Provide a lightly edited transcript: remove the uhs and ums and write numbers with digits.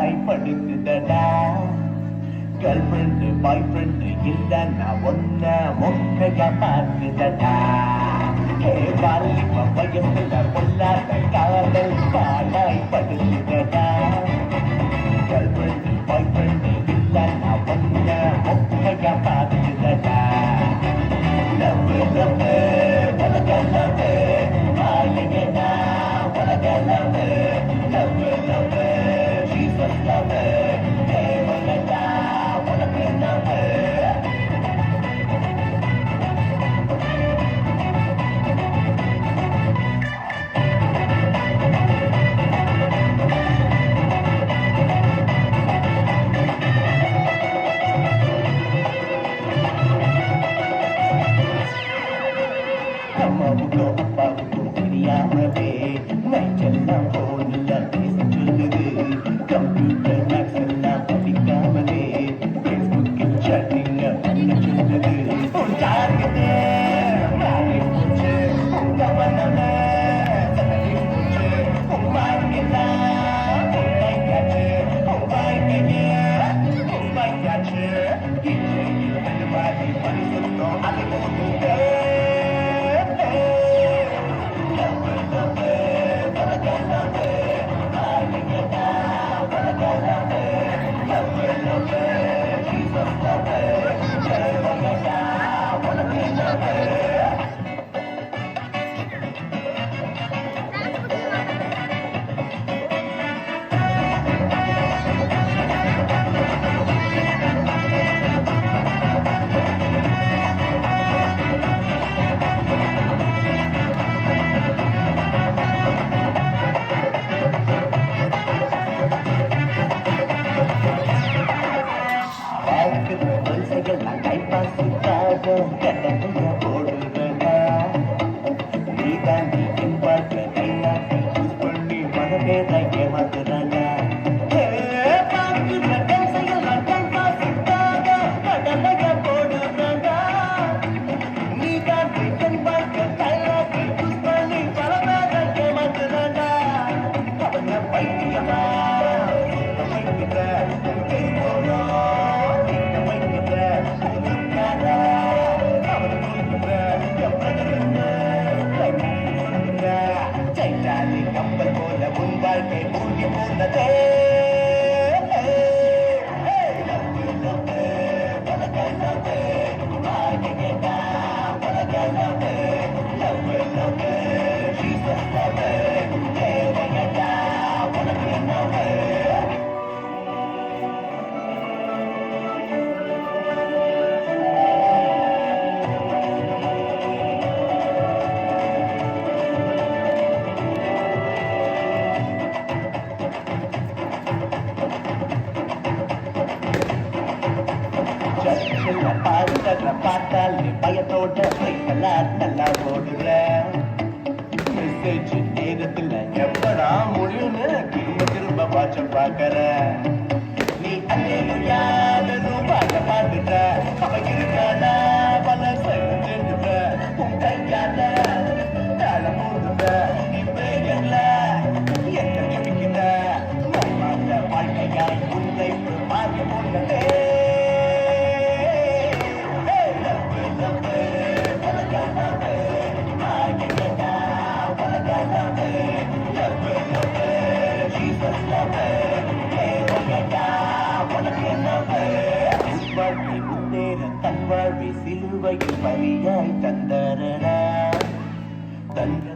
பாடாய் படுக்குதடா. Girl friend boy friend இல்ல நான் ஒன்ன மொக்கையா பார்க்குதடா. வாலிப வயசுல பொல்லாத காதல் பாடாய் படுக்குதடா. கேர்ள் ஃப்ரெண்டு பாய் ஃப்ரெண்டு இல்ல நான் ஒன்ன மொக்கையா பார்க்குதடா. லவ் லவ் உலக லவ் மாயங்கனா உலக love love love Jesus love தேவனடா உனக்கு லவ். அம்மாவுக்கோ அப்பாவுக்கோ தெரியாமவே நைட்டெல்லாம் போன்ல பேச சொல்லுது. கம்ப்யூட்டர் மேக்ஸ் எல்லாம் படிக்காமலே ஃபேஸ்புக்கில் சாட்டிங் பண்ண சொல்லுது. உண்டாகுது மாறி போச்சு கவனமே சதறி போச்சு. உமாய்க்கெல்லாம் உண்மையாச்சு உண்மைக்கையே உண்மையாச்சு. இன்றையில் அனுமாதி மனுஷத்தோம் அதை போட்டு கடமைய போடுறா. நீ தாண்டி என் பார்க்க கை நாட்டி யூஸ் பண்ணி மனபேத ஏமாத்துறாங்க. கடமைய போடுறாங்க. நீ தாண்டி என் பார்க்க கை நாட்டி யூஸ் பண்ணி மனபேத ஏமாத்துறாங்க. அவன பைத்தியமா வைக்கிற கப்பல் போல உன் வாழ்க்கை மூழ்கி போனதே. பார்த்தாலே பயத்தோட நல்லா ஓடுற. மெசேஜ் நேரத்துல எப்படா முடியும்னு திரும்ப திரும்ப வாட்ச பாக்கற. நீ அல்லேலூயாவும் பாட்ட பாடுற. அவ இருக்கானா பல செஞ்சுடுற. உன் கையால தாழ போடுற. நீ பேயல்ல என்ன நினைக்கிற. நம்மால வாழ்க்கையாய் உன்னை மாறி போனதே. வாழ்க்கை முன்னேற தன் வாழ்வை சிலுவையில் பலியாய் தந்தரடா. தந்த